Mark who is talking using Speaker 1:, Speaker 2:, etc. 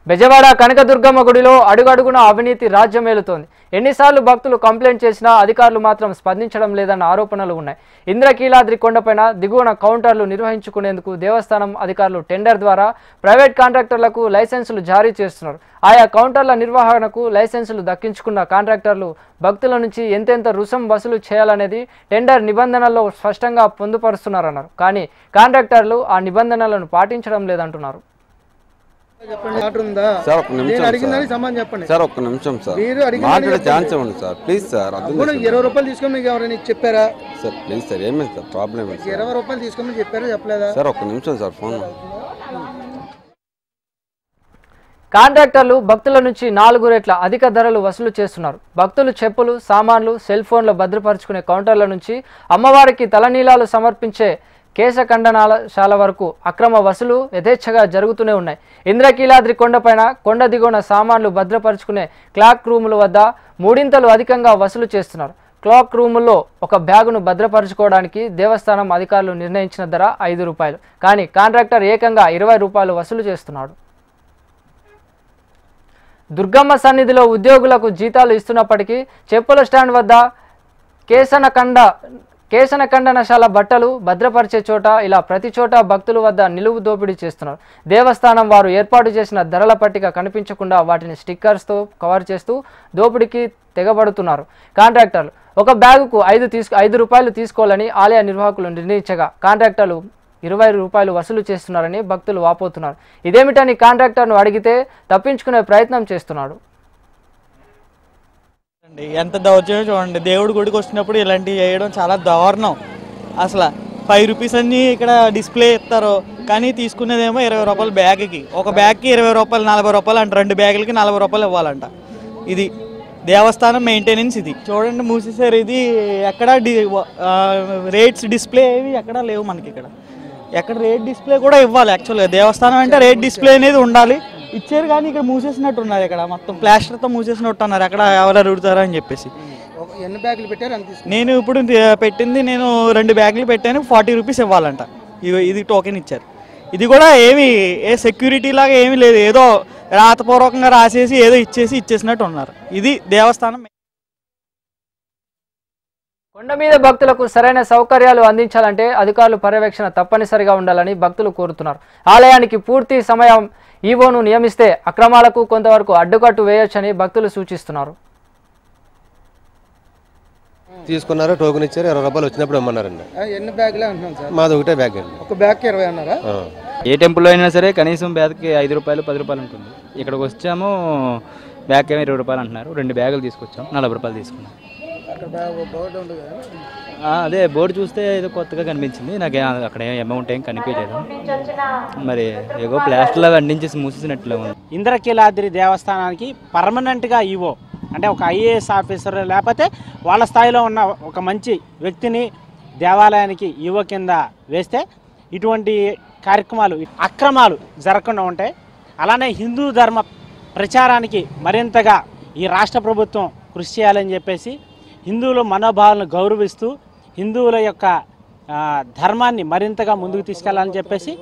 Speaker 1: బెజవాడ కనకదుర్గమ్మ గుడిలో అడుగడుగున అవినీతి రాజ్యమేలుతోంది. ఎన్నిసార్లు భక్తులు కంప్లైంట్ చేసినా అధికారులు మాత్రం స్పందించడం లేదన్న ఆరోపణలు ఉన్నాయి. ఇంద్రకీలాద్రి కొండపైన దిగువన కౌంటర్లు నిర్వహించుకునేందుకు దేవస్థానం అధికారులు టెండర్ ద్వారా ప్రైవేట్ కాంట్రాక్టర్లకు లైసెన్సులు జారీ చేస్తున్నారు. ఆయా కౌంటర్ల నిర్వహణకు లైసెన్సులు దక్కించుకున్న కాంట్రాక్టర్లు భక్తుల నుంచి ఎంతెంత రుసుం వసూలు చేయాలనేది టెండర్ నిబంధనల్లో స్పష్టంగా పొందుపరుస్తున్నారన్నారు. కానీ కాంట్రాక్టర్లు ఆ నిబంధనలను పాటించడం లేదంటున్నారు.
Speaker 2: సార్ ఒక్క నిమిషం సార్ మాట్లాడే ఛాన్స్ ఇవ్వండి సార్ ప్లీజ్ సార్.
Speaker 3: 20 రూపాయలు తీసుకొని ఎవరైనా చెప్పారా
Speaker 2: సార్? ప్లీజ్ సార్ ఏమైంది సార్ ప్రాబ్లం?
Speaker 3: 20 రూపాయలు తీసుకొని చెప్పారా చెప్పలేదా
Speaker 2: సార్? ఒక్క నిమిషం సార్ ఫోన్.
Speaker 1: కాంట్రాక్టర్లు భక్తుల నుంచి 4 రెట్ల అధిక ధరలు వసూలు చేస్తున్నారు. భక్తులు చెప్పులు, సామాన్లు, సెల్ ఫోన్లు భద్రపరుచుకునే కౌంటర్ల నుంచి అమ్మవారికి తలనీలాలు సమర్పించే కేశఖండనాశాల వరకు అక్రమ వసూలు యథేచ్ఛగా జరుగుతూనే ఉన్నాయి. ఇంద్రకీలాద్రి కొండపైన కొండ దిగువన సామాన్లు భద్రపరుచుకునే క్లాక్ రూముల వద్ద 3 అధికంగా వసూలు చేస్తున్నారు. క్లాక్ రూముల్లో ఒక బ్యాగును భద్రపరుచుకోవడానికి దేవస్థానం అధికారులు నిర్ణయించిన ధర 5 రూపాయలు. కానీ కాంట్రాక్టర్ ఏకంగా 20 రూపాయలు వసూలు చేస్తున్నాడు. దుర్గమ్మ సన్నిధిలో ఉద్యోగులకు జీతాలు ఇస్తున్నప్పటికీ చెప్పుల స్టాండ్ వద్ద కేశనఖండనశాల బట్టలు భద్రపరిచే చోట ఇలా ప్రతి చోట భక్తుల వద్ద నిలువు దోపిడీ చేస్తున్నారు. దేవస్థానం వారు ఏర్పాటు చేసిన ధరల పట్టిక కనిపించకుండా వాటిని స్టిక్కర్స్తో కవర్ చేస్తూ దోపిడీకి తెగబడుతున్నారు. కాంట్రాక్టర్లు ఒక బ్యాగుకు 5 రూపాయలు తీసుకోవాలని ఆలయ నిర్వాహకులు నిర్ణయించగా కాంట్రాక్టర్లు 20 రూపాయలు వసూలు చేస్తున్నారని భక్తులు వాపోతున్నారు. ఇదేమిటని కాంట్రాక్టర్ను అడిగితే తప్పించుకునే ప్రయత్నం చేస్తున్నాడు.
Speaker 4: ఎంత దౌర్జన్యం చూడండి. దేవుడి గుడికి వచ్చినప్పుడు ఇలాంటివి చేయడం చాలా దారుణం. అసలు 5 రూపీస్ అన్నీ ఇక్కడ డిస్ప్లే ఇస్తారు, కానీ తీసుకునేదేమో 20 రూపాయలు బ్యాగ్కి. ఒక బ్యాగ్కి 20 రూపాయలు, 40 రూపాయలు అంట. 2 బ్యాగులకి 40 రూపాయలు ఇవ్వాలంట. ఇది దేవస్థానం మెయింటెనెన్స్. ఇది చూడండి మూసేసారు. ఇది ఎక్కడ రేట్స్ డిస్ప్లే ఏవి ఎక్కడ లేవు మనకి. ఎక్కడ రేట్ డిస్ప్లే కూడా ఇవ్వాలి. యాక్చువల్గా దేవస్థానం అంటే రేట్ డిస్ప్లే అనేది ఉండాలి. ఇచ్చారు కానీ ఇక్కడ మూసేసినట్టు ఉన్నారు. ఇక్కడ మొత్తం ప్లాస్టర్తో మూసేసినట్టు ఉన్నారు. ఎక్కడ ఎవరు అడుగుతారా అని చెప్పేసి.
Speaker 3: ఎన్ని బ్యాగులు పెట్టారు?
Speaker 4: నేను ఇప్పుడు పెట్టింది 2 బ్యాగులు పెట్టాను. 40 రూపీస్ ఇవ్వాలంట. ఇది టోకెన్ ఇచ్చారు. ఇది కూడా ఏ సెక్యూరిటీ లాగా ఏమీ లేదు. ఏదో రాతపూర్వకంగా రాసేసి ఏదో ఇచ్చేసినట్టు ఉన్నారు. ఇది దేవస్థానం.
Speaker 1: కొండ మీద భక్తులకు సరైన సౌకర్యాలు అందించాలంటే అధికారులు పర్యవేక్షణ తప్పనిసరిగా ఉండాలని భక్తులు కోరుతున్నారు. ఆలయానికి పూర్తి సమయం ఈవోను నియమిస్తే అక్రమాలకు కొంతవరకు అడ్డుకట్టు వేయొచ్చని భక్తులు సూచిస్తున్నారు.
Speaker 5: తీసుకున్నారు, టోకెన్ ఇచ్చారు, 20 రూపాయలు వచ్చినప్పుడు ఇమ్మన్నారండి.
Speaker 3: ఎన్ని బ్యాగులు అంటున్నాం సార్?
Speaker 5: మాది ఒకటే బ్యాగ్ అండి.
Speaker 3: ఒక బ్యాగ్కి 20 అన్నారా?
Speaker 6: ఏ టెంపుల్లో అయినా సరే కనీసం బ్యాగ్కి 5 రూపాయలు 10 రూపాయలు ఉంటుంది. ఇక్కడికి వచ్చాము బ్యాగ్కి 20 రూపాయలు అంటున్నారు. 2 బ్యాగులు తీసుకొచ్చాం, 40 రూపాయలు తీసుకున్నాం. అదే బోర్డు చూస్తే ఏదో కొత్తగా కనిపించింది నాకు. అక్కడ అమౌంట్ ఏం కనిపించలేదు. మరి ఏదో ప్లాస్టర్లో అందించేసి మూసేసినట్లు ఉంది.
Speaker 7: ఇంద్రకీలాద్రి దేవస్థానానికి పర్మనెంట్గా ఈవో అంటే ఒక ఐఏఎస్ ఆఫీసర్ లేకపోతే వాళ్ళ స్థాయిలో ఉన్న ఒక మంచి వ్యక్తిని దేవాలయానికి ఈవో కింద వేస్తే ఇటువంటి కార్యక్రమాలు, అక్రమాలు జరగకుండా ఉంటాయి. అలానే హిందూ ధర్మ ప్రచారానికి మరింతగా ఈ రాష్ట్ర ప్రభుత్వం కృషి చేయాలని చెప్పేసి, హిందువుల మనోభావాలను గౌరవిస్తూ హిందువుల యొక్క ధర్మాన్ని మరింతగా ముందుకు తీసుకెళ్లాలని చెప్పేసి